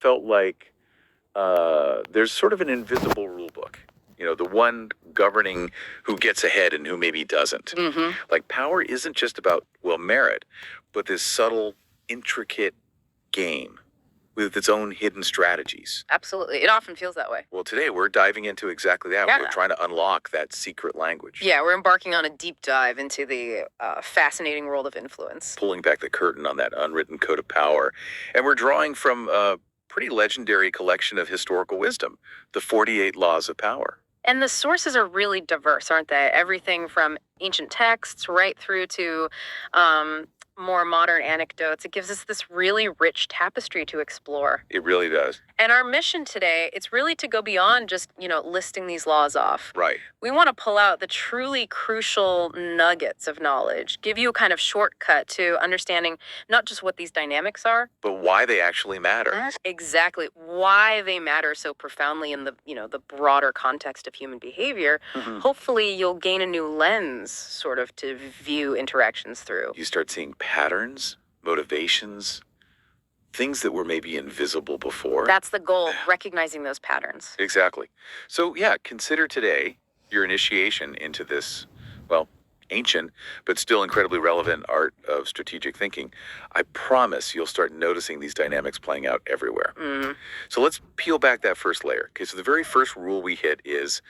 felt like there's sort of an invisible rule book. The one governing who gets ahead and who maybe doesn't. Like power isn't just about, merit, but this subtle, intricate game with its own hidden strategies. Absolutely. It often feels that way. Well, today we're diving into exactly that. Yeah. We're trying to unlock that secret language. Yeah, we're embarking on a deep dive into the fascinating world of influence. Pulling back the curtain on that unwritten code of power. And we're drawing from a pretty legendary collection of historical wisdom, the 48 Laws of Power. And the sources are really diverse, aren't they? Everything from ancient texts right through to more modern anecdotes. It gives us this really rich tapestry to explore. It really does. And our mission today, it's really to go beyond just, listing these laws off. Right. We want to pull out the truly crucial nuggets of knowledge, give you a kind of shortcut to understanding not just what these dynamics are, but why they actually matter. Exactly. Why they matter so profoundly in the, the broader context of human behavior. Hopefully you'll gain a new lens sort of to view interactions through. You start seeing patterns, motivations, things that were maybe invisible before. That's the goal, recognizing those patterns. Exactly. So consider today your initiation into this, ancient, but still incredibly relevant art of strategic thinking. I promise you'll start noticing these dynamics playing out everywhere. So let's peel back that first layer. Okay, so the very first rule we hit is,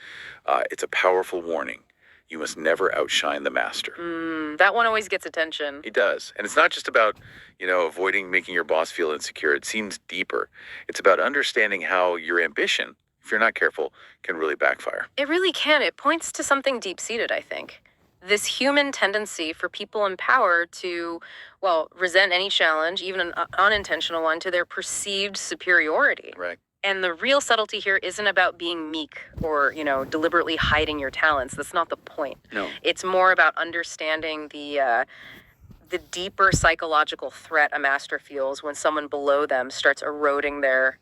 it's a powerful warning. You must never outshine the master. That one always gets attention. It does. And it's not just about, avoiding making your boss feel insecure. It seems deeper. It's about understanding how your ambition, if you're not careful, can really backfire. It really can. It points to something deep-seated, I think. This human tendency for people in power to, resent any challenge, even an unintentional one, to their perceived superiority. Right. And the real subtlety here isn't about being meek or, deliberately hiding your talents. That's not the point. No. It's more about understanding the deeper psychological threat a master feels when someone below them starts eroding their,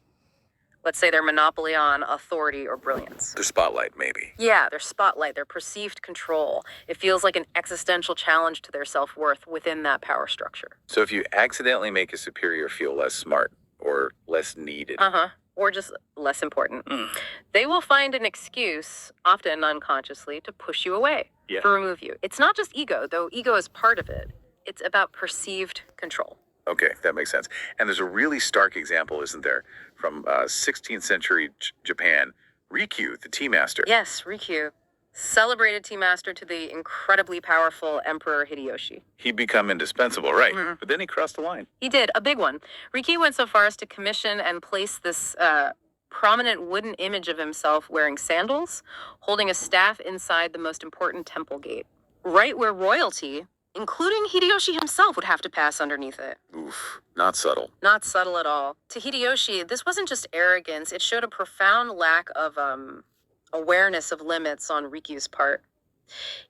let's say, their monopoly on authority or brilliance. Their spotlight, maybe. Yeah, their spotlight, their perceived control. It feels like an existential challenge to their self-worth within that power structure. So if you accidentally make a superior feel less smart or less needed, or just less important, they will find an excuse, often unconsciously, to push you away, to remove you. It's not just ego, though ego is part of it. It's about perceived control. Okay, that makes sense. And there's a really stark example, isn't there, from 16th century Japan, Rikyu, the tea master. Yes, Rikyu. Celebrated tea master to the incredibly powerful Emperor Hideyoshi. He'd become indispensable, right? But then he crossed the line. He did, a big one. Rikyu went so far as to commission and place this prominent wooden image of himself wearing sandals, holding a staff inside the most important temple gate, right where royalty, including Hideyoshi himself, would have to pass underneath it. Oof, not subtle. Not subtle at all. To Hideyoshi, this wasn't just arrogance. It showed a profound lack of awareness of limits on Rikyu's part.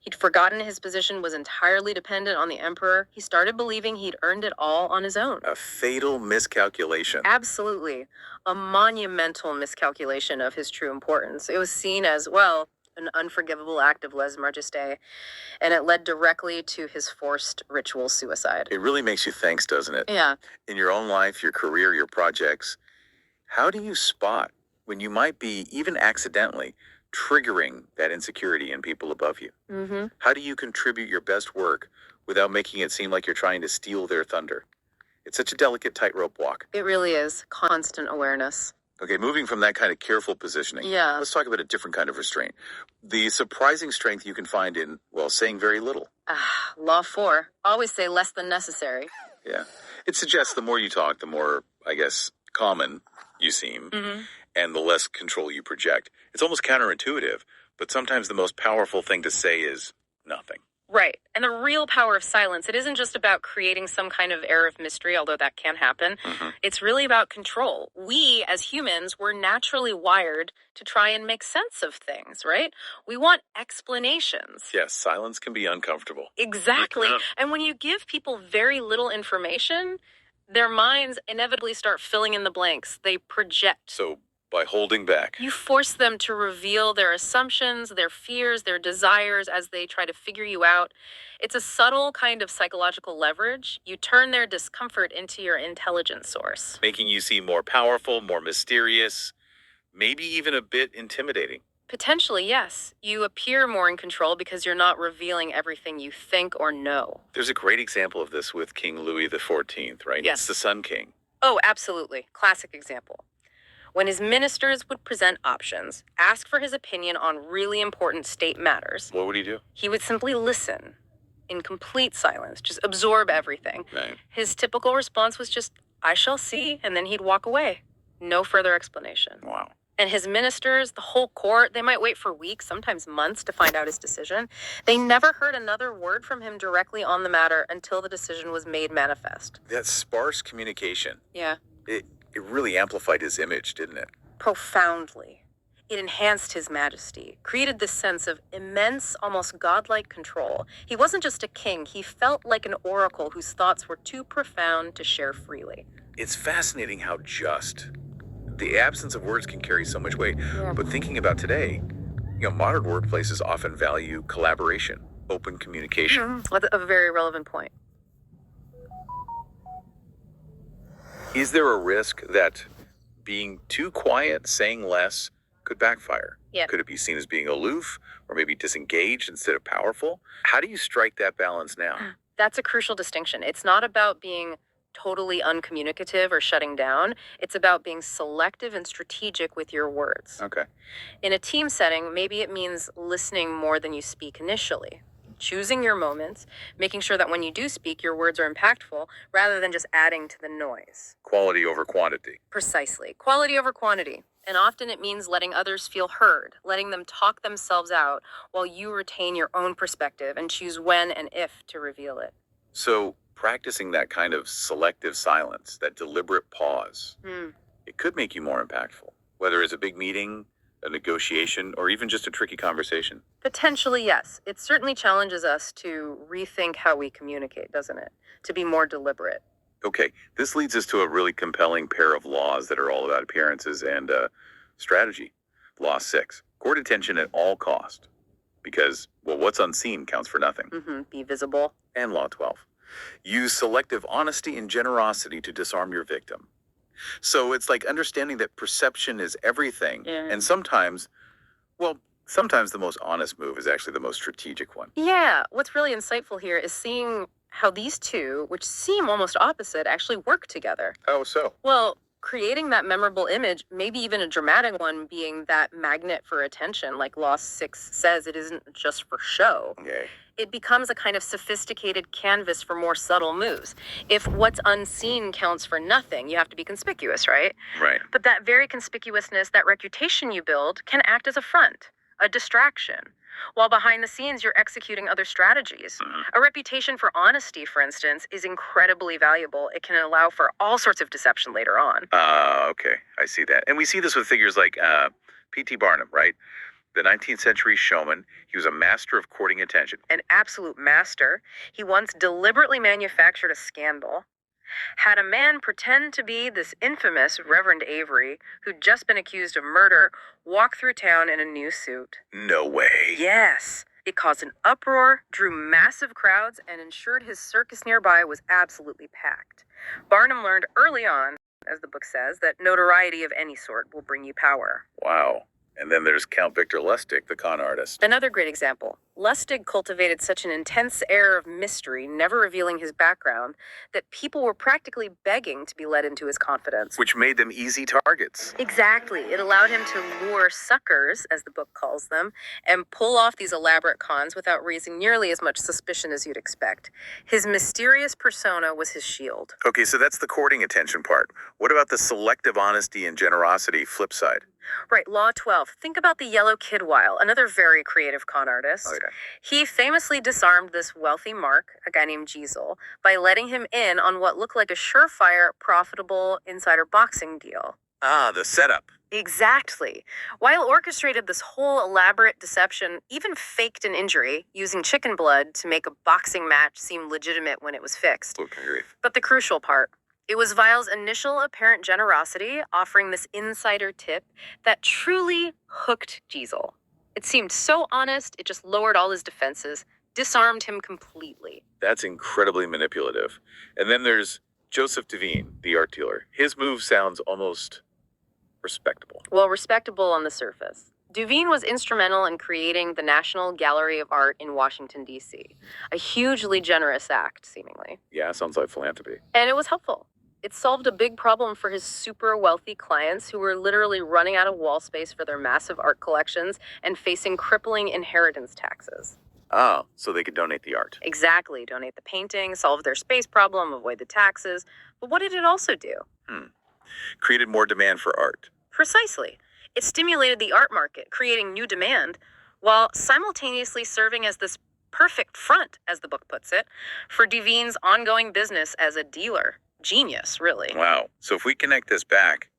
He'd forgotten his position was entirely dependent on the emperor. He started believing he'd earned it all on his own. A fatal miscalculation. Absolutely. A monumental miscalculation of his true importance. It was seen as, an unforgivable act of lèse-majesté, and it led directly to his forced ritual suicide. It really makes you think, doesn't it? Yeah. In your own life, your career, your projects, how do you spot when you might be, even accidentally, triggering that insecurity in people above you? How do you contribute your best work without making it seem like you're trying to steal their thunder? It's such a delicate tightrope walk. It really is. Constant awareness. Okay, moving from that kind of careful positioning, let's talk about a different kind of restraint. The surprising strength you can find in, saying very little. Law 4. Always say less than necessary. Yeah. It suggests the more you talk, the more, common you seem, and the less control you project. It's almost counterintuitive, but sometimes the most powerful thing to say is nothing. Right. And the real power of silence, it isn't just about creating some kind of air of mystery, although that can happen. It's really about control. We, as humans, we're naturally wired to try and make sense of things, right? We want explanations. Yes, silence can be uncomfortable. Exactly. And when you give people very little information, their minds inevitably start filling in the blanks. They project. So By holding back. You force them to reveal their assumptions, their fears, their desires as they try to figure you out. It's a subtle kind of psychological leverage. You turn their discomfort into your intelligence source. Making you seem more powerful, more mysterious, maybe even a bit intimidating. Potentially, yes. You appear more in control because you're not revealing everything you think or know. There's a great example of this with King Louis XIV, right? Yes. It's the Sun King. Oh, absolutely. Classic example. When his ministers would present options, ask for his opinion on really important state matters, What would he do? he would simply listen in complete silence, just absorb everything. Right. His typical response was just, I shall see, and then he'd walk away. No further explanation. Wow. And his ministers, the whole court, they might wait for weeks, sometimes months, to find out his decision. They never heard another word from him directly on the matter until the decision was made manifest. That sparse communication, Yeah. it really amplified his image, didn't it? Profoundly. It enhanced his majesty, created this sense of immense, almost godlike control. He wasn't just a king, he felt like an oracle whose thoughts were too profound to share freely. It's fascinating how just the absence of words can carry so much weight. Yeah. But thinking about today, modern workplaces often value collaboration, open communication. That's a very relevant point. Is there a risk that being too quiet, saying less, could backfire? Yeah. Could it be seen as being aloof or maybe disengaged instead of powerful? How do you strike that balance now? That's a crucial distinction. It's not about being totally uncommunicative or shutting down. It's about being selective and strategic with your words. Okay. In a team setting, maybe it means listening more than you speak initially, choosing your moments, making sure that when you do speak, your words are impactful rather than just adding to the noise. Quality over quantity. Precisely. Quality over quantity. And often it means letting others feel heard, letting them talk themselves out while you retain your own perspective and choose when and if to reveal it. So practicing that kind of selective silence, that deliberate pause, it could make you more impactful, whether it's a big meeting, a negotiation, or even just a tricky conversation. Potentially, yes. It certainly challenges us to rethink how we communicate, doesn't it? To be more deliberate. Okay, this leads us to a really compelling pair of laws that are all about appearances and strategy. Law 6, court attention at all cost, because, well, what's unseen counts for nothing. Be visible. And Law 12, use selective honesty and generosity to disarm your victim. So it's like understanding that perception is everything, and sometimes the most honest move is actually the most strategic one. Yeah, what's really insightful here is seeing how these two, which seem almost opposite, actually work together. How so? Well, creating that memorable image, maybe even a dramatic one, being that magnet for attention, like Law 6 says, it isn't just for show. Okay. It becomes a kind of sophisticated canvas for more subtle moves. If what's unseen counts for nothing, you have to be conspicuous, right? Right. But that very conspicuousness, that reputation you build, can act as a front, a distraction. While behind the scenes, you're executing other strategies. A reputation for honesty, for instance, is incredibly valuable. It can allow for all sorts of deception later on. Okay. I see that. And we see this with figures like P.T. Barnum, right? The 19th century showman. He was a master of courting attention. An absolute master. He once deliberately manufactured a scandal. Had a man pretend to be this infamous Reverend Avery, who'd just been accused of murder, walk through town in a new suit. No way. Yes. It caused an uproar, drew massive crowds, and ensured his circus nearby was absolutely packed. Barnum learned early on, as the book says, that notoriety of any sort will bring you power. Wow. And then there's Count Victor Lustig, the con artist. Another great example. Lustig cultivated such an intense air of mystery, never revealing his background, that people were practically begging to be let into his confidence. Which made them easy targets. Exactly. It allowed him to lure suckers, as the book calls them, and pull off these elaborate cons without raising nearly as much suspicion as you'd expect. His mysterious persona was his shield. Okay, so that's the courting attention part. What about the selective honesty and generosity flip side? Right, Law 12. Think about the Yellow Kidwile, another very creative con artist. Oh, yeah. He famously disarmed this wealthy Mark, a guy named Giesel, by letting him in on what looked like a surefire, profitable insider boxing deal. Ah, the setup. Exactly. While orchestrated this whole elaborate deception, even faked an injury, using chicken blood to make a boxing match seem legitimate when it was fixed. Okay, grief. But the crucial part, It was Vile's initial apparent generosity, offering this insider tip, that truly hooked Giesel. It seemed so honest, it just lowered all his defenses, disarmed him completely. That's incredibly manipulative. And then there's Joseph Devine, the art dealer. His move sounds almost respectable. Well, respectable on the surface. Duveen was instrumental in creating the National Gallery of Art in Washington, D.C., a hugely generous act, seemingly. Yeah, sounds like philanthropy. And it was helpful. It solved a big problem for his super wealthy clients who were literally running out of wall space for their massive art collections and facing crippling inheritance taxes. Oh, so they could donate the art. Exactly. Donate the painting, solve their space problem, avoid the taxes. But what did it also do? Created more demand for art. Precisely. It stimulated the art market, creating new demand, while simultaneously serving as this perfect front, as the book puts it, for Devine's ongoing business as a dealer. Genius, really. Wow. So if we connect this back,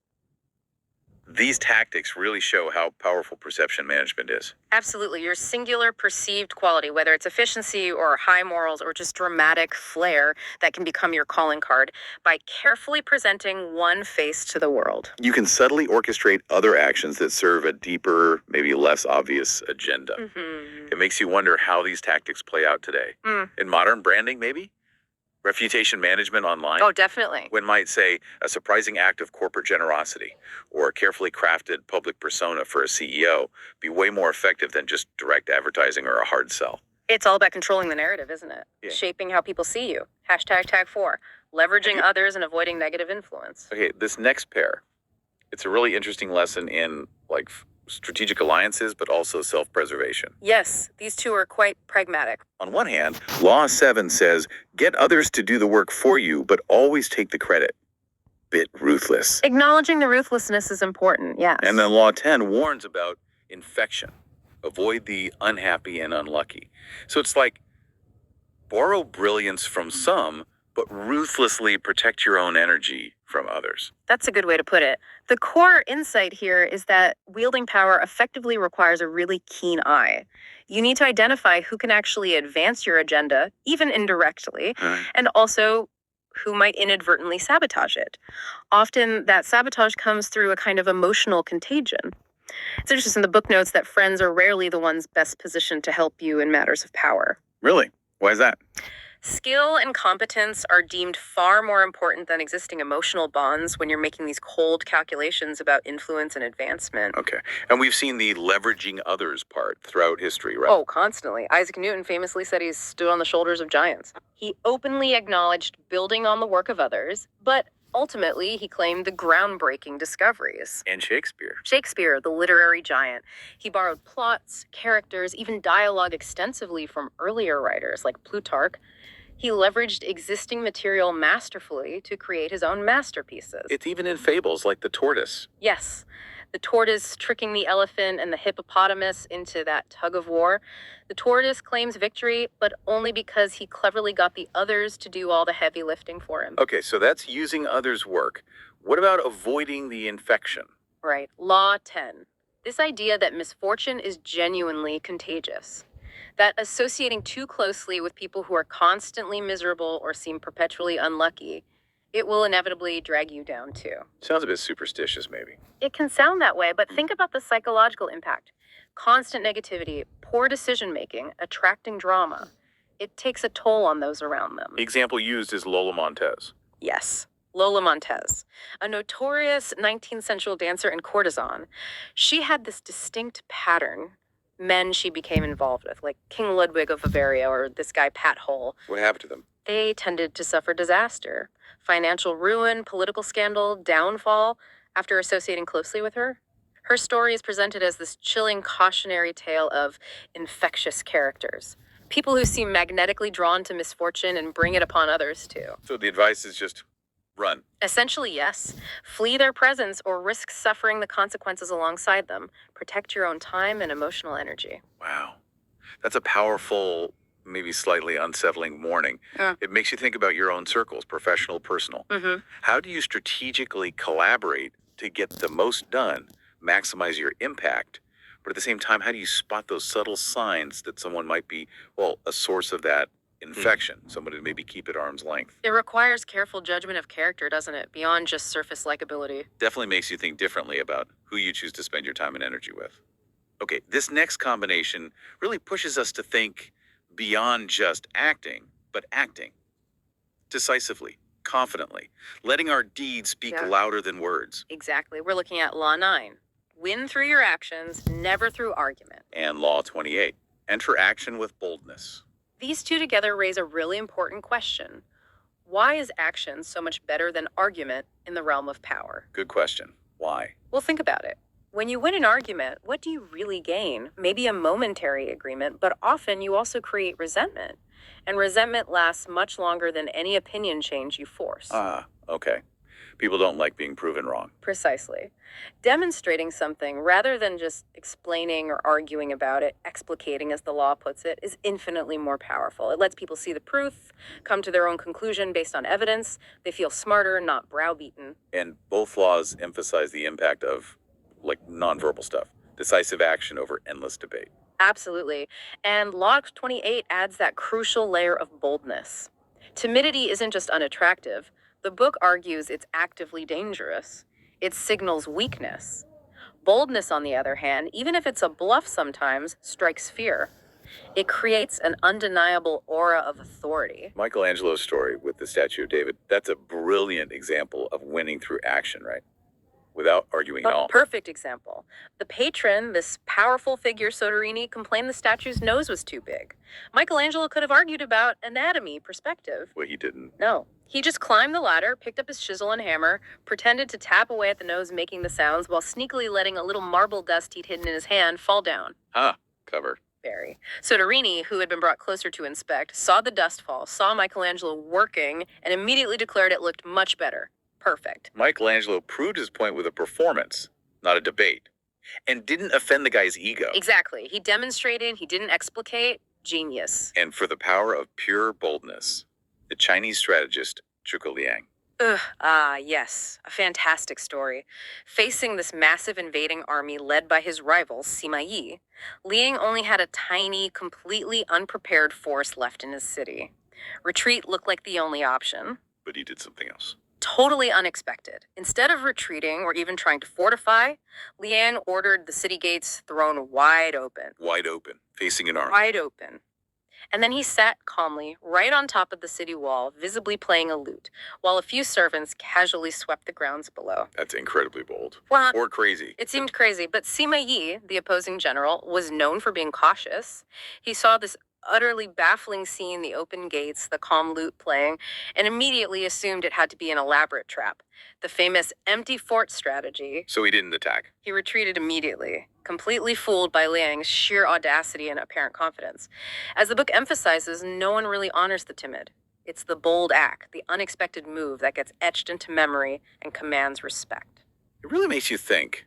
these tactics really show how powerful perception management is. Absolutely. Your singular perceived quality, whether it's efficiency or high morals or just dramatic flair, that can become your calling card by carefully presenting one face to the world. You can subtly orchestrate other actions that serve a deeper, maybe less obvious agenda. It makes you wonder how these tactics play out today. In modern branding, maybe? Reputation management online? Oh, definitely. One might say a surprising act of corporate generosity or a carefully crafted public persona for a CEO be way more effective than just direct advertising or a hard sell. It's all about controlling the narrative, isn't it? Yeah. Shaping how people see you. #tag4. Leveraging others and avoiding negative influence. Okay, this next pair, it's a really interesting lesson in strategic alliances, but also self-preservation. Yes, these two are quite pragmatic. On one hand, Law 7 says, get others to do the work for you, but always take the credit. Bit ruthless. Acknowledging the ruthlessness is important, yes. And then Law 10 warns about infection. Avoid the unhappy and unlucky. So it's like borrow brilliance from some, but ruthlessly protect your own energy from others. That's a good way to put it. The core insight here is that wielding power effectively requires a really keen eye. You need to identify who can actually advance your agenda, even indirectly, and also who might inadvertently sabotage it. Often that sabotage comes through a kind of emotional contagion. It's interesting, the book notes that friends are rarely the ones best positioned to help you in matters of power. Really? Why is that? Skill and competence are deemed far more important than existing emotional bonds when you're making these cold calculations about influence and advancement. Okay. And we've seen the leveraging others part throughout history, right? Oh, constantly. Isaac Newton famously said he's stood on the shoulders of giants. He openly acknowledged building on the work of others, but ultimately he claimed the groundbreaking discoveries. And Shakespeare. Shakespeare, the literary giant. He borrowed plots, characters, even dialogue extensively from earlier writers like Plutarch. He leveraged existing material masterfully to create his own masterpieces. It's even in fables like the tortoise. Yes, the tortoise tricking the elephant and the hippopotamus into that tug of war. The tortoise claims victory, but only because he cleverly got the others to do all the heavy lifting for him. Okay, so that's using others' work. What about avoiding the infection? Right. Law 10. This idea that misfortune is genuinely contagious. That associating too closely with people who are constantly miserable or seem perpetually unlucky, it will inevitably drag you down too. Sounds a bit superstitious, maybe. It can sound that way, but think about the psychological impact. Constant negativity, poor decision making, attracting drama. It takes a toll on those around them. The example used is Lola Montez. Yes, Lola Montez, a notorious 19th century dancer and courtesan. She had this distinct pattern. Men she became involved with, like King Ludwig of Bavaria or this guy Pat Hull. What happened to them? They tended to suffer disaster, financial ruin, political scandal, downfall after associating closely with her. Her story is presented as this chilling cautionary tale of infectious characters. People who seem magnetically drawn to misfortune and bring it upon others too. So the advice is just run. Essentially, yes. Flee their presence or risk suffering the consequences alongside them. Protect your own time and emotional energy. Wow. That's a powerful, maybe slightly unsettling warning. Yeah. It makes you think about your own circles, professional, personal. How do you strategically collaborate to get the most done, maximize your impact, but at the same time, how do you spot those subtle signs that someone might be, a source of that infection, somebody to maybe keep at arm's length. It requires careful judgment of character, doesn't it? Beyond just surface likability. Definitely makes you think differently about who you choose to spend your time and energy with. Okay, this next combination really pushes us to think beyond just acting, but acting decisively, confidently, letting our deeds speak Yeah. louder than words. Exactly. We're looking at Law 9. Win through your actions, never through argument. And Law 28. Enter action with boldness. These two together raise a really important question. Why is action so much better than argument in the realm of power? Good question. Why? Well, think about it. When you win an argument, what do you really gain? Maybe a momentary agreement, but often you also create resentment. And resentment lasts much longer than any opinion change you force. Okay. People don't like being proven wrong. Precisely. Demonstrating something rather than just explaining or arguing about it, explicating as the law puts it, is infinitely more powerful. It lets people see the proof, come to their own conclusion based on evidence. They feel smarter, not browbeaten. And both laws emphasize the impact of, nonverbal stuff. Decisive action over endless debate. Absolutely. And Law 28 adds that crucial layer of boldness. Timidity isn't just unattractive. The book argues it's actively dangerous. It signals weakness. Boldness, on the other hand, even if it's a bluff sometimes, strikes fear. It creates an undeniable aura of authority. Michelangelo's story with the Statue of David, that's a brilliant example of winning through action, right? Without arguing at A all. perfect example. The patron, this powerful figure Soderini, complained the statue's nose was too big. Michelangelo could have argued about anatomy, perspective. Well, he didn't. No. He just climbed the ladder, picked up his chisel and hammer, pretended to tap away at the nose making the sounds while sneakily letting a little marble dust he'd hidden in his hand fall down. Cover. Very. Soderini, who had been brought closer to inspect, saw the dust fall, saw Michelangelo working, and immediately declared it looked much better. Perfect. Michelangelo proved his point with a performance, not a debate, and didn't offend the guy's ego. Exactly. He demonstrated, he didn't explicate. Genius. And for the power of pure boldness, the Chinese strategist Zhuge Liang. Yes. A fantastic story. Facing this massive invading army led by his rival, Sima Yi, Liang only had a tiny, completely unprepared force left in his city. Retreat looked like the only option. But he did something else. Totally unexpected. Instead of retreating or even trying to fortify, Liang ordered the city gates thrown wide open. Wide open, facing an army. Wide open. And then he sat calmly right on top of the city wall, visibly playing a lute, while a few servants casually swept the grounds below. That's incredibly bold. Well, Or crazy. it seemed crazy, but Sima Yi, the opposing general, was known for being cautious. He saw this utterly baffling scene, the open gates, the calm lute playing, and immediately assumed it had to be an elaborate trap. The famous empty fort strategy. So he didn't attack. He retreated immediately, completely fooled by Liang's sheer audacity and apparent confidence. As the book emphasizes, no one really honors the timid. It's the bold act, the unexpected move that gets etched into memory and commands respect. It really makes you think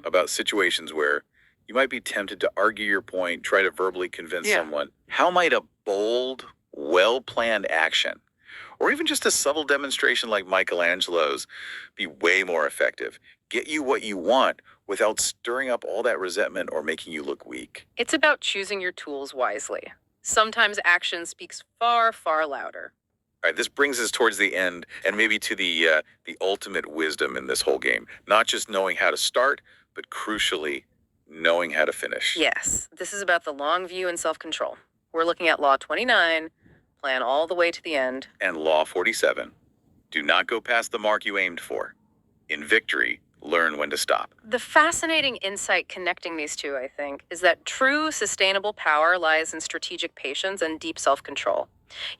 about situations where you might be tempted to argue your point, try to verbally convince someone. How might a bold, well-planned action, or even just a subtle demonstration like Michelangelo's, be way more effective? Get you what you want without stirring up all that resentment or making you look weak. It's about choosing your tools wisely. Sometimes action speaks far, far louder. All right, this brings us towards the end and maybe to the ultimate wisdom in this whole game. Not just knowing how to start, but crucially, knowing how to finish. Yes, this is about the long view and self-control. We're looking at Law 29, plan all the way to the end. And Law 47, do not go past the mark you aimed for. In victory, learn when to stop. The fascinating insight connecting these two, I think, is that true sustainable power lies in strategic patience and deep self-control.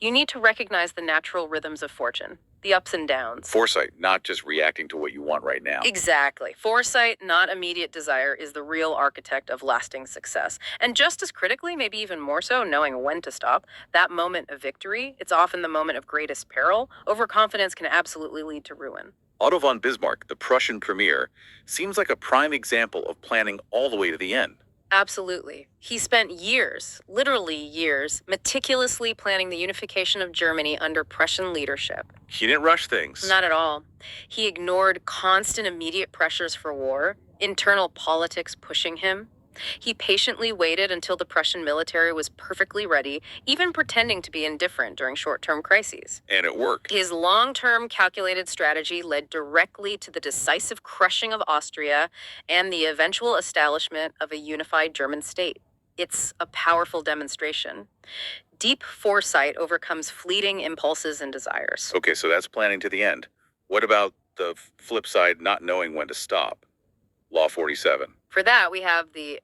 You need to recognize the natural rhythms of fortune, the ups and downs. Foresight, not just reacting to what you want right now. Exactly. Foresight, not immediate desire, is the real architect of lasting success. And just as critically, maybe even more so, knowing when to stop, that moment of victory, it's often the moment of greatest peril. Overconfidence can absolutely lead to ruin. Otto von Bismarck, the Prussian premier, seems like a prime example of planning all the way to the end. Absolutely. He spent years, literally years, meticulously planning the unification of Germany under Prussian leadership. He didn't rush things. Not at all. He ignored constant immediate pressures for war, internal politics pushing him. He patiently waited until the Prussian military was perfectly ready, even pretending to be indifferent during short-term crises. And it worked. His long-term calculated strategy led directly to the decisive crushing of Austria and the eventual establishment of a unified German state. It's a powerful demonstration. Deep foresight overcomes fleeting impulses and desires. Okay, so that's planning to the end. What about the flip side, not knowing when to stop? Law 47. For that, we have the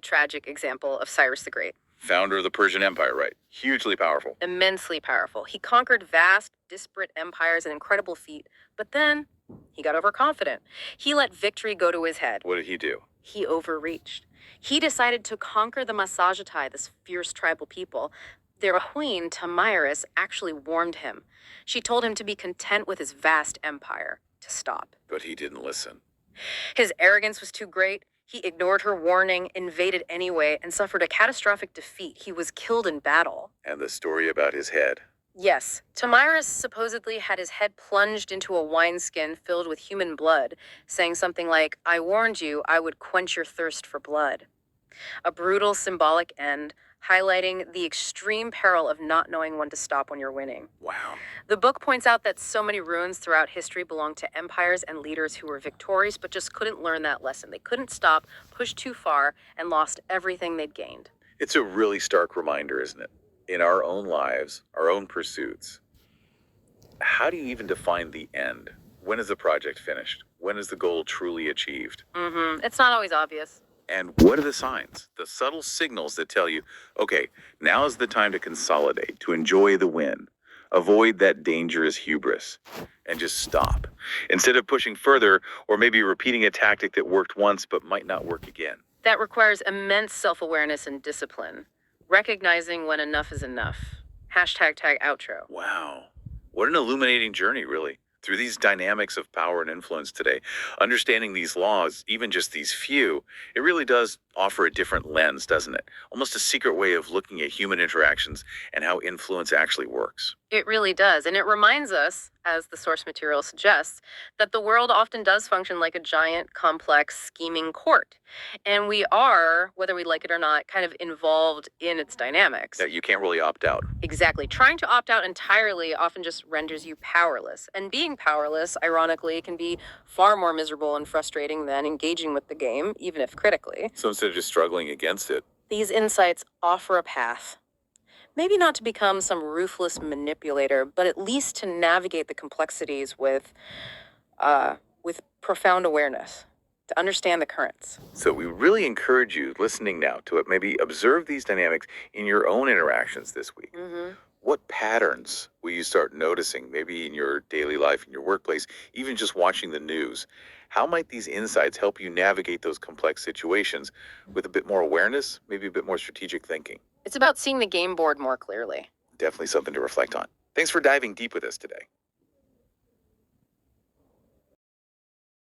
tragic example of Cyrus the Great. Founder of the Persian Empire, right? Hugely powerful. Immensely powerful. He conquered vast, disparate empires, an incredible feat, but then he got overconfident. He let victory go to his head. What did he do? He overreached. He decided to conquer the Masagetai, this fierce tribal people. Their queen, Tamiris, actually warned him. She told him to be content with his vast empire, to stop. But he didn't listen. His arrogance was too great. He ignored her warning, invaded anyway, and suffered a catastrophic defeat. He was killed in battle. And the story about his head. Yes, Tamiris supposedly had his head plunged into a wineskin filled with human blood, saying something like, "I warned you I would quench your thirst for blood." A brutal symbolic end, highlighting the extreme peril of not knowing when to stop when you're winning. Wow. The book points out that so many ruins throughout history belong to empires and leaders who were victorious but just couldn't learn that lesson. They couldn't stop, pushed too far, and lost everything they'd gained. It's a really stark reminder, isn't it? In our own lives, our own pursuits. How do you even define the end? When is the project finished? When is the goal truly achieved? It's not always obvious. And what are the signs, the subtle signals that tell you, okay, now is the time to consolidate, to enjoy the win, avoid that dangerous hubris, and just stop, instead of pushing further or maybe repeating a tactic that worked once but might not work again? That requires immense self-awareness and discipline, recognizing when enough is enough. Hashtag tag outro. Wow. What an illuminating journey, really. Through these dynamics of power and influence today, understanding these laws, even just these few, it really does offer a different lens, doesn't it? Almost a secret way of looking at human interactions and how influence actually works. It really does. And it reminds us, as the source material suggests, that the world often does function like a giant, complex, scheming court. And we are, whether we like it or not, kind of involved in its dynamics. That you can't really opt out. Exactly. Trying to opt out entirely often just renders you powerless. And being powerless, ironically, can be far more miserable and frustrating than engaging with the game, even if critically. So instead of just struggling against it, These insights offer a path. Maybe not to become some ruthless manipulator, but at least to navigate the complexities with profound awareness, to understand the currents. so we really encourage you listening now to it, maybe observe these dynamics in your own interactions this week. What patterns will you start noticing, maybe in your daily life, in your workplace, even just watching the news? How might these insights help you navigate those complex situations with a bit more awareness, maybe a bit more strategic thinking? It's about seeing the game board more clearly. Definitely something to reflect on. Thanks for diving deep with us today.